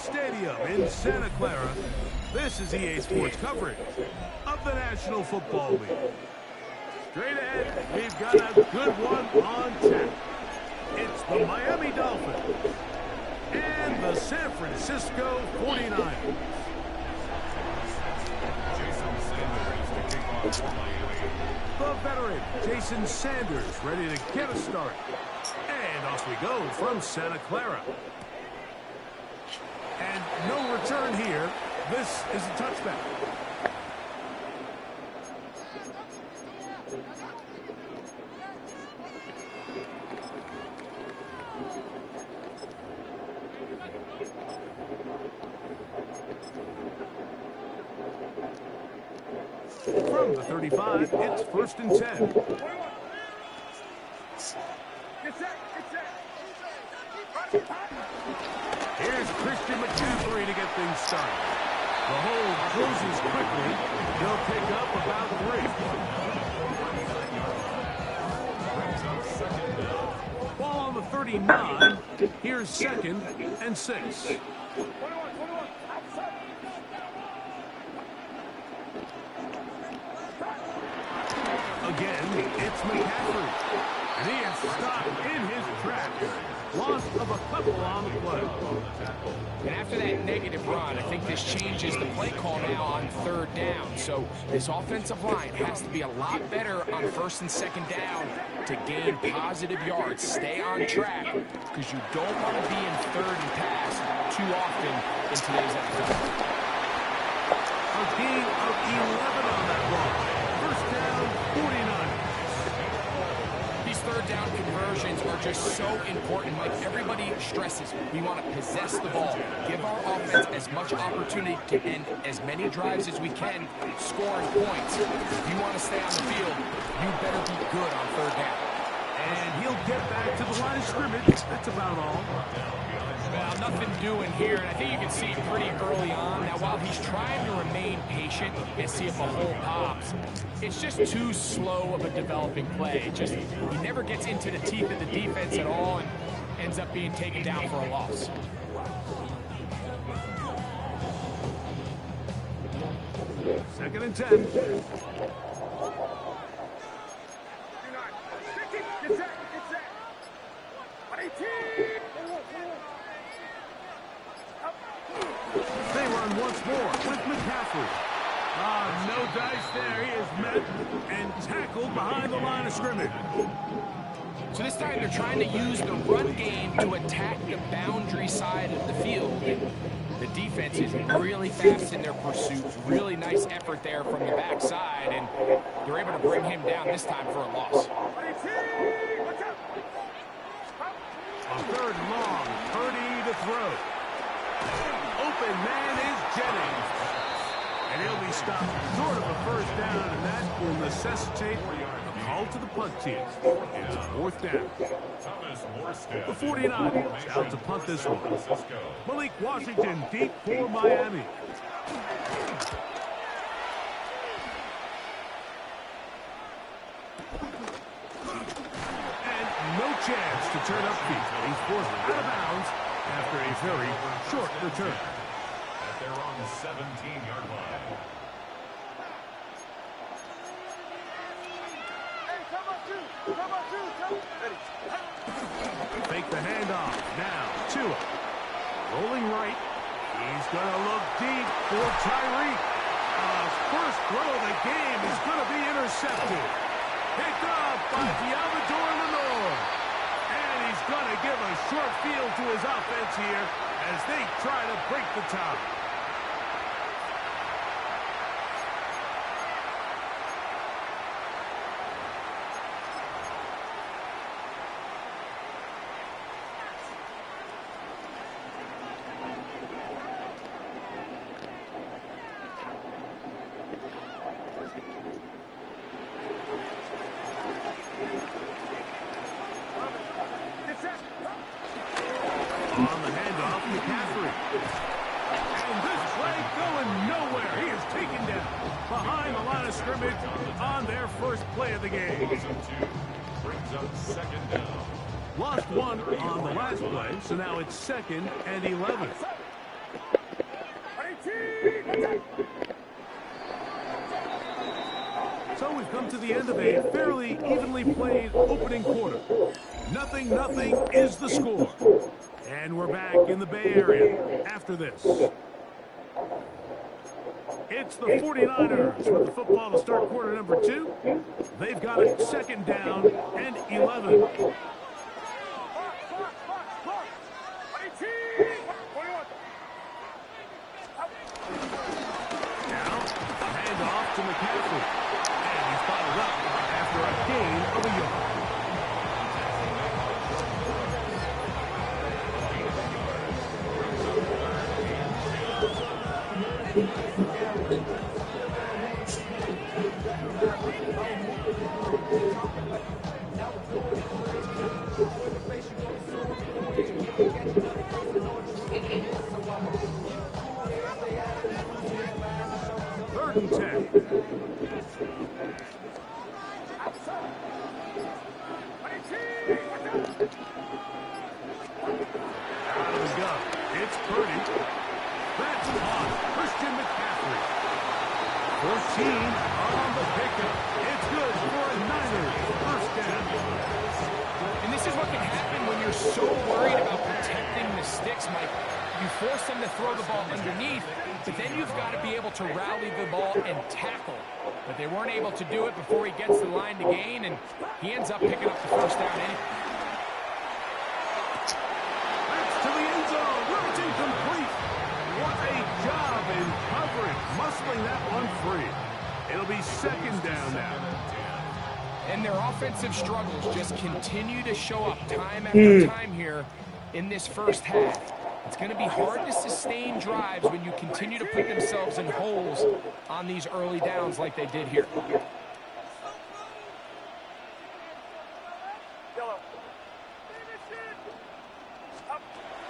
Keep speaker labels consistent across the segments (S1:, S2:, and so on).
S1: Stadium in Santa Clara, this is EA Sports coverage of the National Football League. Straight ahead, we've got a good one on tap. It's the Miami Dolphins and the San Francisco 49ers. The veteran, Jason Sanders, ready to get us started. And off we go from Santa Clara. And no return here. This is a touchback. From the 35, it's 1st and 10. Here's Christian McCaffrey to get things started. The hold closes quickly. They'll pick up about 3. Ball on the 39. Here's 2nd and 6. Again, it's McCaffrey. And he is stopped in his tracks. Loss of a couple on the play.
S2: And after that negative run, I think this changes the play call now on 3rd down. So this offensive line has to be a lot better on 1st and 2nd down to gain positive yards. Stay on track because you don't want to be in 3rd and pass too often in today's NFL.
S1: A gain of 11 on that run. 1st down, 49.
S2: 3rd down conversions are just so important. Like everybody stresses, we want to possess the ball, give our offense as much opportunity to end as many drives as we can, scoring points. If you want to stay on the field, you better be good on 3rd down.
S1: And he'll get back to the line of scrimmage. That's about all.
S2: Well, nothing doing here, and I think you can see pretty early on. Now, while he's trying to remain patient and see if a hole pops, it's just too slow of a developing play. He never gets into the teeth of the defense at all and ends up being taken down for a loss.
S1: Second and 10. They run once more with McCaffrey. No dice there. He is met and tackled behind the line of scrimmage.
S2: So this time they're trying to use the run game to attack the boundary side of the field. The defense is really fast in their pursuit. Really nice effort there from the backside, and they're able to bring him down this time for a loss.
S1: A 3rd and long. Purdy to throw. Open man is Jennings. And he'll be stopped short of a 1st down, and that will necessitate a call to the punt team. It's 4th down. The 49ers out to punt this one. Malik Washington deep for Miami. And no chance to turn up feet. He's forced out of bounds after a very short return.
S3: They're on the 17-yard line.
S1: Fake the handoff. Now, Tua. Rolling right. He's going to look deep for Tyreek. First throw of the game is going to be intercepted. Picked up by Diabador Lenore. And he's going to give a short field to his offense here as they try to break the tie. On the handoff, McCaffrey. And this play going nowhere. He is taken down behind the line of scrimmage on their first play of the game.
S3: Brings up 2nd down.
S1: Lost one on the last play, so now it's 2nd and 11. of a fairly evenly played opening quarter. 0-0 is the score. And we're back in the Bay Area after this. It's the 49ers with the football to start quarter number 2. They've got a second down and 11. To McCaffrey, and he's followed up after a gain of a yard. Third and 10. It's Purdy. That's caught. Christian McCaffrey. 14 on the pickup. It's good for a Niners first down.
S2: And this is what can happen when you're so worried about protecting the sticks, Mike. You force them to throw the ball underneath, but then you've got to be able to rally the ball and tackle. But they weren't able to do it before he gets the line to gain, and he ends up picking up the first down anyway.
S1: To the end zone, where it's incomplete. What a job in coverage, muscling that one free. It'll be second down now.
S2: And their offensive struggles just continue to show up time after time here in this first half. It's going to be hard to sustain drives when you continue to put themselves in holes on these early downs like they did here.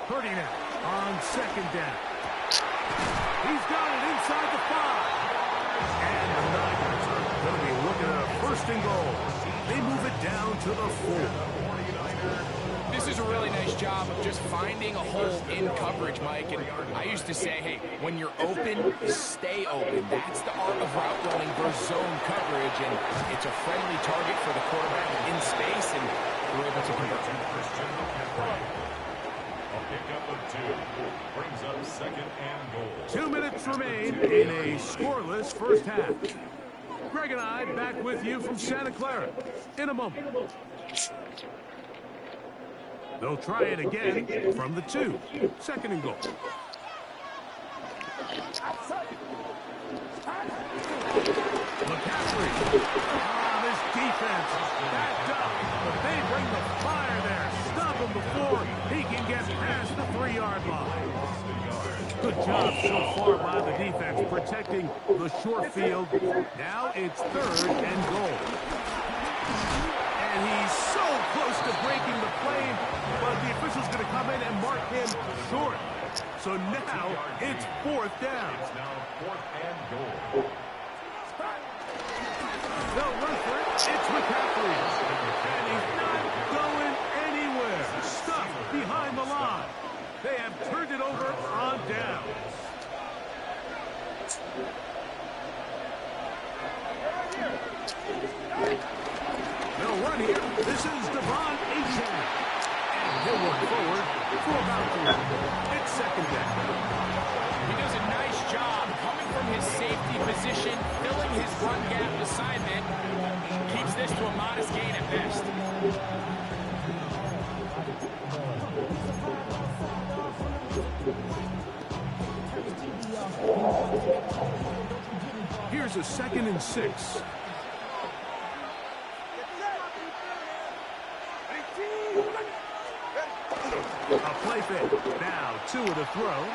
S1: Purdy now on second down. He's got it inside the 5. And the Niners are going to be looking at a first and goal. They move it down to the 4.
S2: This is a really nice job of just finding a hole in coverage, Mike. And I used to say, hey, when you're open, stay open. That's the art of route running versus zone coverage. And it's a friendly target for the quarterback in space, and we're able to convert.
S3: Pickup of 2 brings up second and goal.
S1: 2 minutes remain in a scoreless first half. Greg and I back with you from Santa Clara in a moment. They'll try it again from the 2. Second and goal. McCaffrey. This defense backed up, but they bring the fire there. Stop him before he can get past the 3-yard line. Good job so far by the defense protecting the short field. Now it's third and goal. And he's so close to breaking the play, but the official's going to come in and mark him short. So now it's fourth down.
S3: It's now fourth and goal.
S1: They'll run for it. It's McCaffrey. And he's not going anywhere. Stuck behind the line. They have turned it over on down. They'll run here. This is Devon Achane. And he'll work forward for about 3. It's second down.
S2: He does a nice job coming from his safety position, filling his run gap assignment. Keeps this to a modest gain at best.
S1: Here's a 2nd and 6. A play fake. Now 2 of the throw.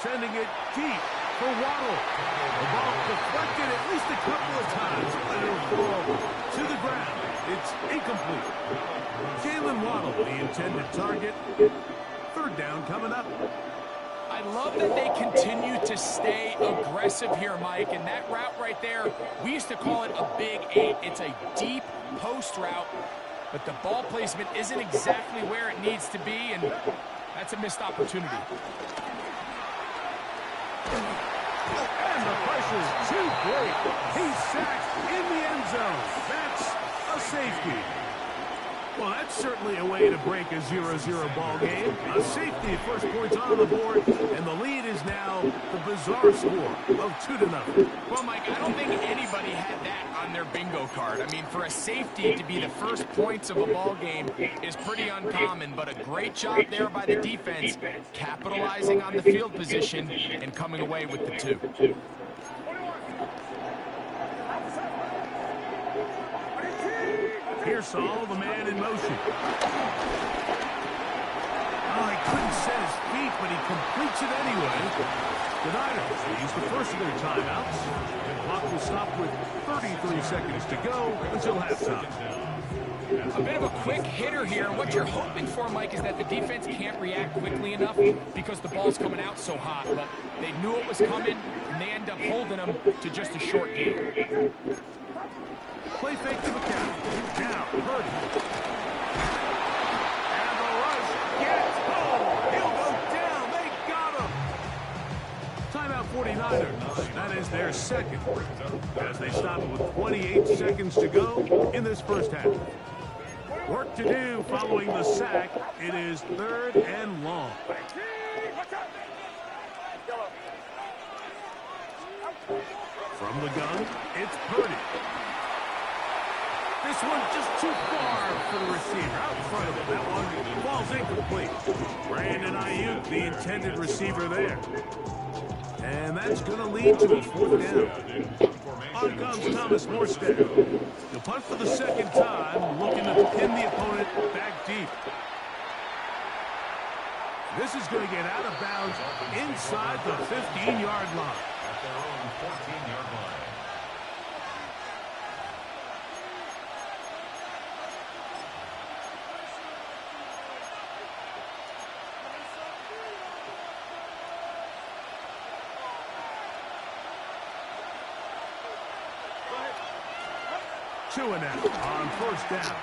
S1: Sending it deep for Waddle. The ball deflected at least a couple of times, but it'll fall to the ground. It's incomplete. Jalen Waddle, the intended target. Third down coming up.
S2: I love that they continue to stay aggressive here, Mike, and that route right there, we used to call it a big 8. It's a deep post route, but the ball placement isn't exactly where it needs to be, and that's a missed opportunity.
S1: And the pressure's too great. He's sacked in the end zone. That's A safety. Well, that's certainly a way to break a 0-0 ball game. A safety, first points on the board, and the lead is now the bizarre score of 2-0.
S2: Well, Mike, I don't think anybody had that on their bingo card. I mean, for a safety to be the first points of a ball game is pretty uncommon, but a great job there by the defense, capitalizing on the field position and coming away with the 2.
S1: Pearsall, the man in motion. Oh, he couldn't set his feet, but he completes it anyway. The Niners use the first of their timeouts. And the clock will stop with 33 seconds to go until halftime.
S2: A bit of a quick hitter here, and what you're hoping for, Mike, is that the defense can't react quickly enough because the ball's coming out so hot, but they knew it was coming, and they end up holding them to just a short game.
S1: Play fake to McCown. Now, Purdy. And the rush gets home. He'll go down. They got him. Timeout 49ers. That is their second. As they stop it with 28 seconds to go in this first half. Work to do following the sack. It is 3rd and long. From the gun, it's Purdy. This one just too far for the receiver. Out in front of him. That one falls incomplete. Brandon Ayuk, the intended receiver there. And that's going to lead to a 4th down. On comes Thomas Morstead. The punt for the second time, looking to pin the opponent back deep. This is going to get out of bounds inside the 15-yard line.
S3: At their own 14-yard line.
S1: Two and out on 1st down.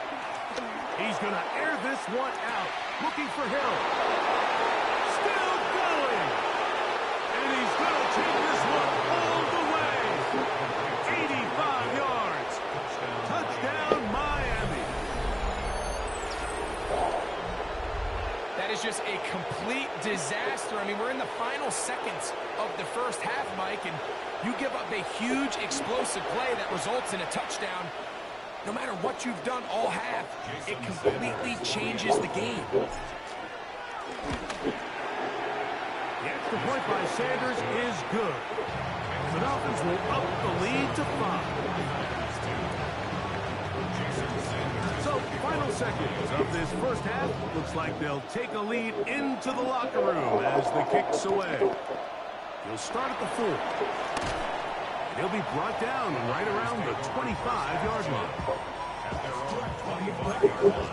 S1: He's going to air this one out. Looking for Hill. Still going. And he's going to take this one all the way. 85 yards. Touchdown, Miami.
S2: That is just a complete disaster. I mean, we're in the final seconds of the first half, Mike, and you give up a huge explosive play that results in a touchdown. No matter what you've done all half, it completely changes the game.
S1: The extra point by Sanders is good. The Dolphins will up the lead to 5. So, final seconds of this first half. Looks like they'll take a lead into the locker room as the kick's away. He'll start at the 4. He'll be brought down right around the 25-yard line.
S3: At their own 25-yard line.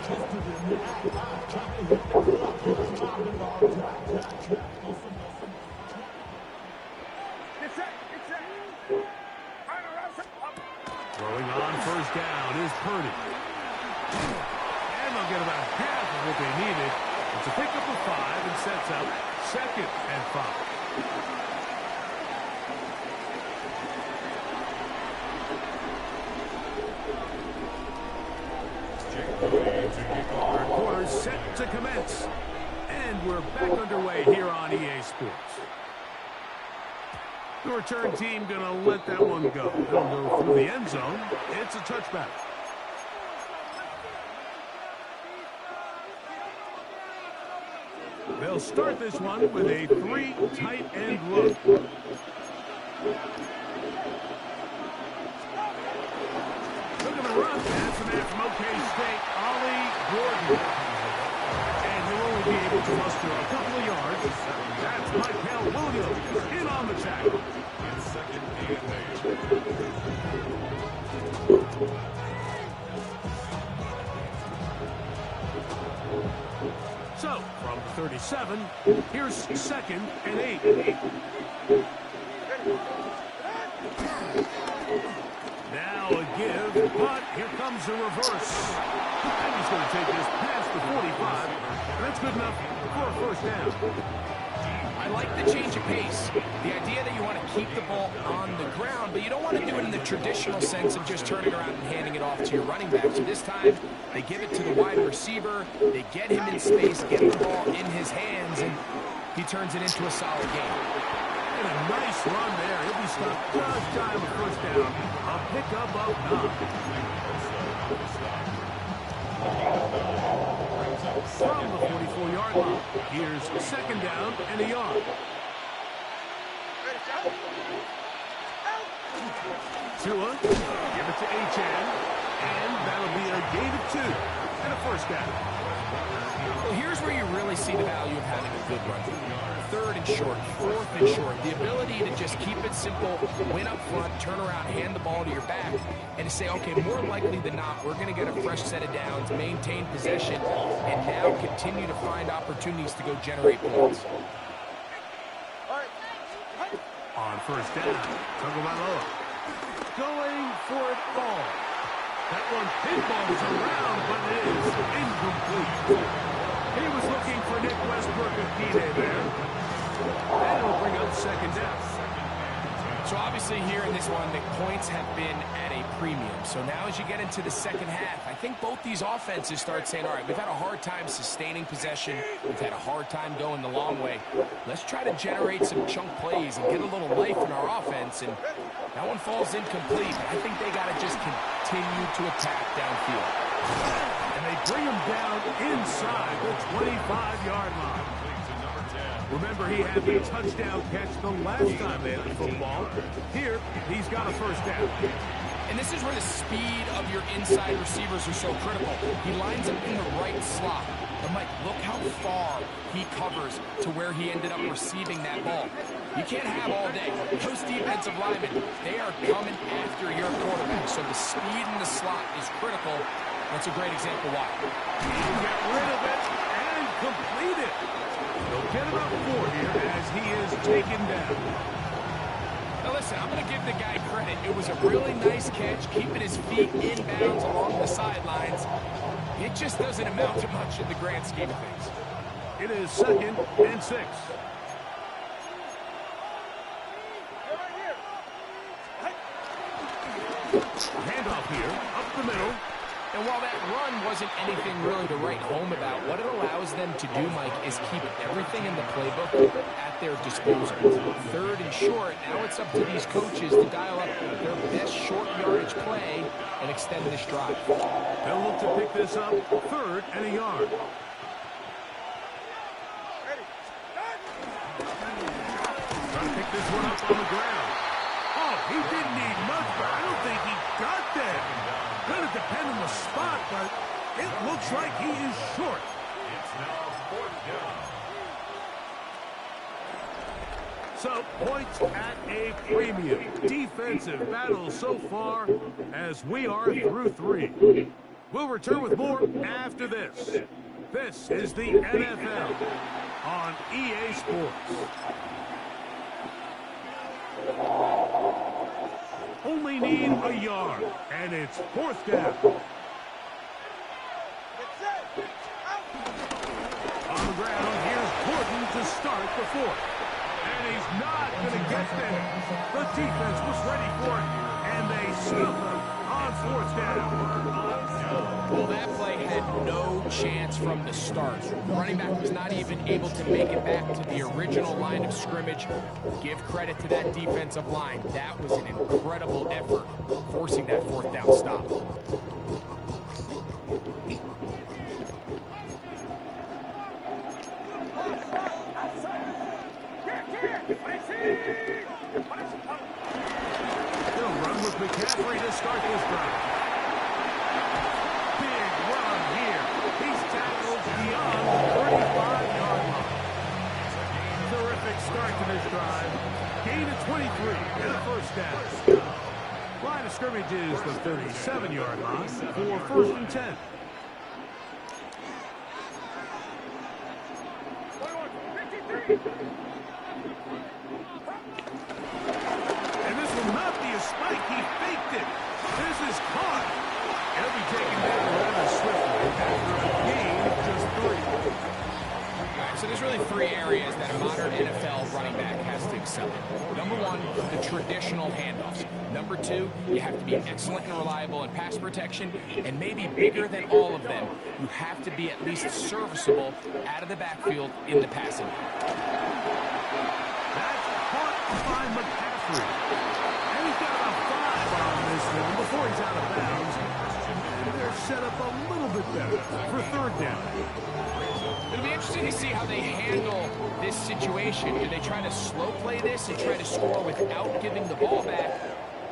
S1: Throwing on 1st down is Purdy. And they'll get about half of what they needed. It's a pickup of 5 and sets up 2nd and 5. Third quarter set to commence. And we're back underway here on EA Sports. The return team going to let that one go. They'll go through the end zone. It's a touchback. They'll start this one with a 3 tight end look. Look at the run. That's the man from OK State, Ollie Gordon. And he'll only be able to muster a couple of yards. That's Michael Williams in on the tackle.
S3: In 2nd and 8.
S1: So, from 37, here's 2nd and 8. Now a give, but here comes a reverse. And he's going to take this past the 45. That's good enough for a 1st down.
S2: I like the change of pace. The idea that you want to keep the ball on the ground, but you don't want to do it in the traditional sense of just turning around and handing it off to your running back. So this time, they give it to the wide receiver, they get him in space, get the ball in his hands, and he turns it into a solid game.
S1: And a nice run there. He'll be stopped just shy of a first down. A pickup of 9. From the 44-yard line, here's second down and a yard. Tua, give it to Achane, and that'll be a gain of 2 and a first down.
S2: Well, here's where you really see the value of having a good run. Third and short, fourth and short. The ability to just keep it simple, win up front, turn around, hand the ball to your back, and to say, okay, more likely than not, we're going to get a fresh set of downs, maintain possession, and now continue to find opportunities to go generate points.
S1: On first down, Tagovailoa going for it all. That one pinballs around, but it is incomplete. He was looking for Nick Westbrook of P-Day there. And it'll bring up second down.
S2: So obviously here in this one, the points have been at a premium. So now as you get into the second half, I think both these offenses start saying, all right, we've had a hard time sustaining possession. We've had a hard time going the long way. Let's try to generate some chunk plays and get a little life in our offense. And that one falls incomplete. But I think they got to just continue to attack downfield.
S1: And they bring him down inside the 25-yard line. Remember, he had the touchdown catch the last time they had the football. Here, he's got a first down.
S2: And this is where the speed of your inside receivers are so critical. He lines up in the right slot. But, Mike, look how far he covers to where he ended up receiving that ball. You can't have all day. Those defensive linemen, they are coming after your quarterback. So the speed in the slot is critical. That's a great example why.
S1: He can get rid of it and complete it. They'll get about 4 here as he is taken down.
S2: Now listen, I'm going to give the guy credit. It was a really nice catch, keeping his feet in bounds along the sidelines. It just doesn't amount to much in the grand scheme of things.
S1: It is second and 6. Handoff here, up the middle.
S2: And while that run wasn't anything really to write home about, what it allows them to do, Mike, is keep everything in the playbook at their disposal. Third and short, now it's up to these coaches to dial up their best short yardage play and extend this drive.
S1: They'll look to pick this up, third and a yard. Trying to pick this one up on the ground. Oh, he didn't need much, but I don't think he got there. Going to depend on the spot, but it looks like he is short.
S3: It's now fourth down.
S1: So, points at a premium. Defensive battle so far as we are through 3. We'll return with more after this. This is the NFL on EA Sports. Only need a yard, and it's fourth down. On the ground, here's Gordon to start the fourth. And he's not going to get there. The defense was ready for it, and they stuff him on fourth down.
S2: Well, that play had no chance from the start. Running back was not even able to make it back to the original line of scrimmage. Give credit to that defensive line. That was an incredible effort, forcing that fourth down stop.
S1: They'll run with McCaffrey to start this drive. Big run here. He's tackled beyond the 35-yard line. Terrific start to this drive. Gain of 23 and a first down. Line of scrimmage is the 37-yard line for first and 10. And this will not be a spike. He faked it. This is caught. He'll be taken down rather swiftly after a gain of just 3.
S2: All right, so there's really 3 areas that a modern NFL running back has to excel something. Number one, the traditional handoffs. Number two, you have to be excellent and reliable in pass protection, and maybe bigger than all of them, you have to be at least serviceable out of the backfield in the passing game.
S1: That's caught by McCaffrey. And he's got a 5 on this one before he's out of bounds. And they're set up a little bit better for third down.
S2: It'll be interesting to see how they handle this situation. Do they try to slow play this and try to score without giving the ball back?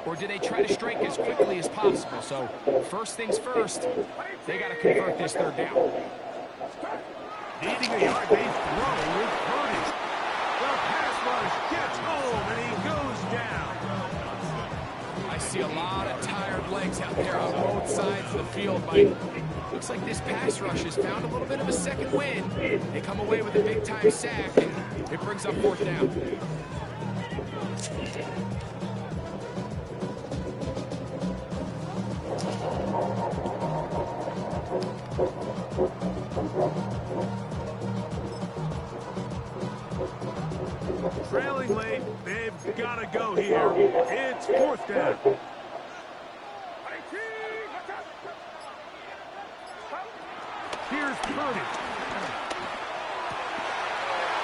S2: Or do they try to strike as quickly as possible? So first things first, they got to convert this third down.
S1: Needing a yard, they throw with Purdy. The pass rush gets home, and he goes down.
S2: I see a lot of tired legs out there on both sides of the field, Mike. Looks like this pass rush has found a little bit of a second wind. They come away with a big-time sack, and it brings up fourth down.
S1: Trailing late, they've got to go here. It's fourth down. Here's Purdy.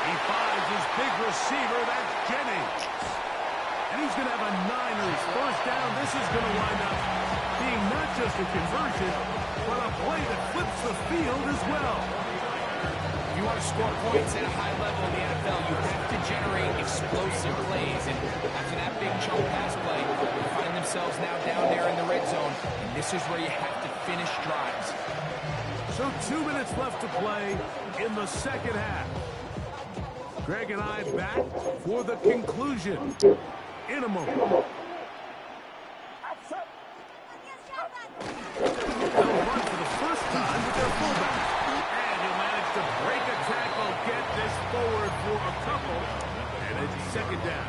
S1: He finds his big receiver, that's Jennings. And he's going to have a Niners first down. This is going to wind up being not just a conversion, but a play that flips the field as well.
S2: If you want to score points at a high level in the NFL, you have to generate explosive plays. And after that big chunk pass play, they find themselves now down there in the red zone. And this is where you have to finish drives.
S1: So 2 minutes left to play in the second half. Greg and I back for the conclusion in a moment. They'll run for the first time with their fullback. And he'll manage to break a tackle, get this forward for a couple, and it's second down.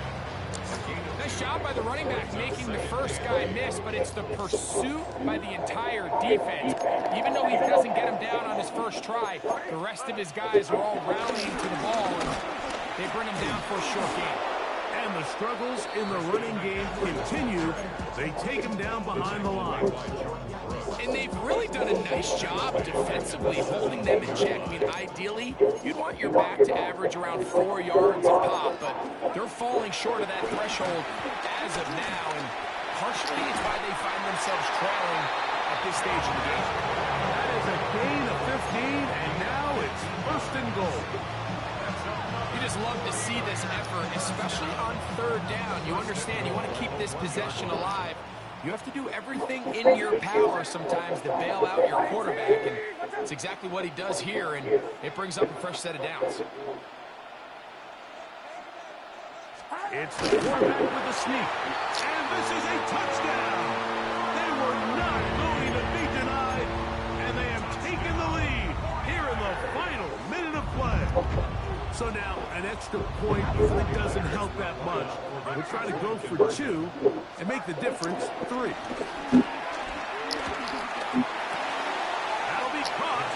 S2: Nice job by the running back making the first guy miss, but it's the pursuit by the entire defense. Even though he doesn't get him down on his first try, the rest of his guys are all rallying to the ball, and they bring him down for a short gain.
S1: And the struggles in the running game continue. They take him down behind the line.
S2: And they've really done a nice job defensively holding them in check. I mean, ideally, you'd want your back to average around 4 yards a pop, but they're falling short of that threshold as of now, and partially it's why they find themselves trailing at this stage of the game.
S1: That is a gain of 15, and now it's first and goal.
S2: You just love to see this effort, especially on third down. You understand, you want to keep this possession alive. You have to do everything in your power sometimes to bail out your quarterback, and it's exactly what he does here, and it brings up a fresh set of downs.
S1: It's the quarterback with the sneak, and this is a touchdown. They were not going to be denied, and they have taken the lead here in the final minute of play. So now an extra point really doesn't help that much. We'll try to go for 2 and make the difference 3. That'll be caught,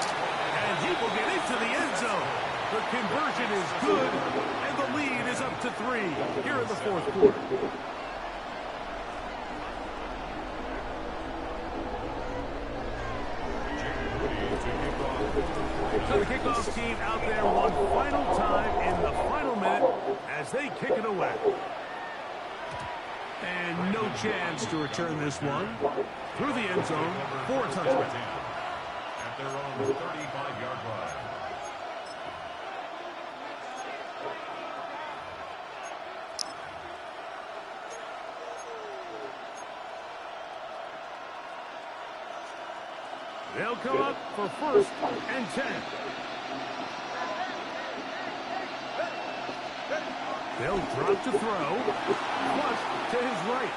S1: and he will get into the end zone. The conversion is good, and the lead is up to 3 here in the fourth quarter. So the kickoff team out there one final time in the final minute as they kick it away. And no chance to return this one through the end zone for a touchdown.
S3: At their own 35-yard line.
S1: They'll come up for first and 10. They'll drop to throw. Flush to his right.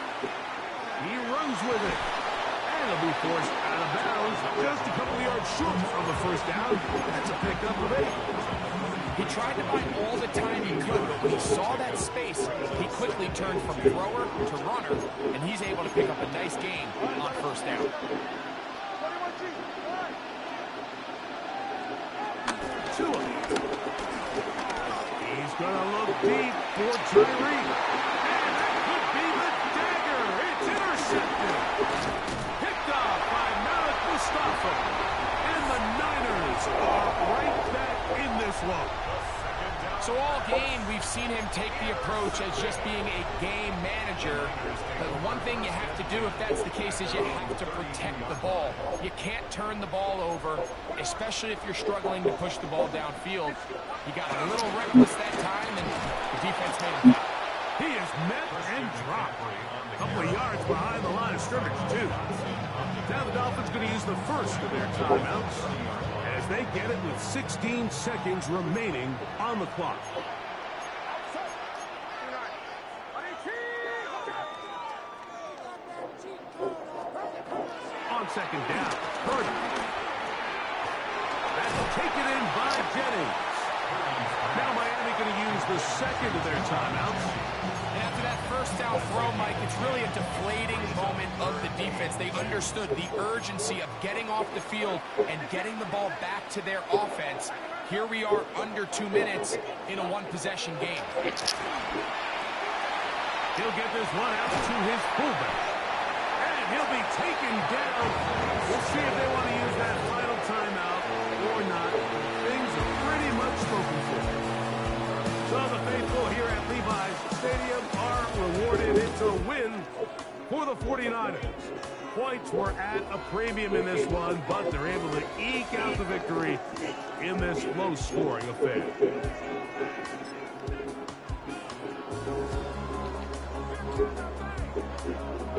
S1: He runs with it. And he'll be forced out of bounds just a couple of yards short of the first down. That's a pickup of 8.
S2: He tried to buy all the time he could, but when he saw that space, he quickly turned from thrower to runner, and he's able to pick up a nice gain on first down.
S1: Tua. He's Gonna look deep for Tyree. And that could be the dagger. It's intercepted. Picked off by Malik Mustafa. And the Niners are right back in this one.
S2: So all game, we've seen him take the approach as just being a game manager. But one thing you have to do if that's the case is you have to protect the ball. You can't turn the ball over, especially if you're struggling to push the ball downfield. He got a little reckless that time, and the defense made him pay.
S1: He is met and dropped. A couple of yards behind the line of scrimmage, too. Now the Dolphins going to use the first of their timeouts as they get it with 16 seconds remaining on the clock. On second down, Purdy. That's taken in by Jennings. Now Miami going to use the second of their timeouts.
S2: And after that first down throw, Mike, it's really a deflating moment of the defense. They understood the urgency of getting off the field and getting the ball back to their offense. Here we are under 2 minutes in a one-possession game.
S1: He'll get this one out to his fullback. And he'll be taken down. We'll see if they want to use that final timeout or not. Things are pretty much spoken for. So the faithful here at Levi's Stadium are rewarded. It's a win for the 49ers. Points were at a premium in this one, but they're able to eke out the victory in this low-scoring affair.